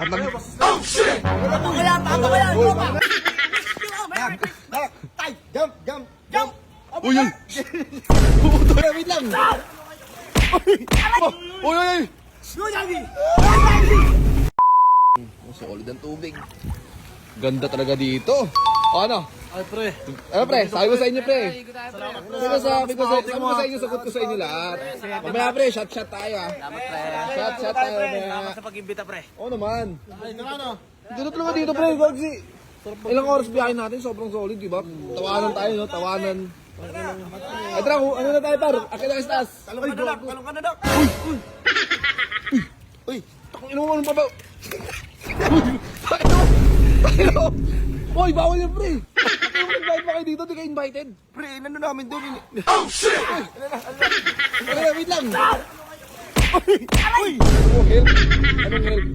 At nag... Tay, jump. Uy, uy! Wait lang. Uy! Solid ang tubig. Ganda talaga dito. O ano? Ay, pre. Ano pre? Sabi ko sa inyo pre. Sabi ko sa inyo, sagot ko sa inyo lahat. Mamaya pre, shot tayo ah. Shot tayo mamaya. Salamat sa pag-imbita, pre. Oo naman. Dito talaga dito pre, Gagsi. Ilang oras biyahe natin, sobrang solid, di ba? Tawanan tayo, no? Tawanan. Ay, tara, ano na tayo, par? Akin na istas. Talong ka na, Dak. Uy, takong inuman pa ba? Tayo! Uy, bawal yan, pre. Nag-invite pa kayo dito, di ka invited. Pre, inano namin doon. Oh, shit! Wait lang. Uy! Anong help? Anong help?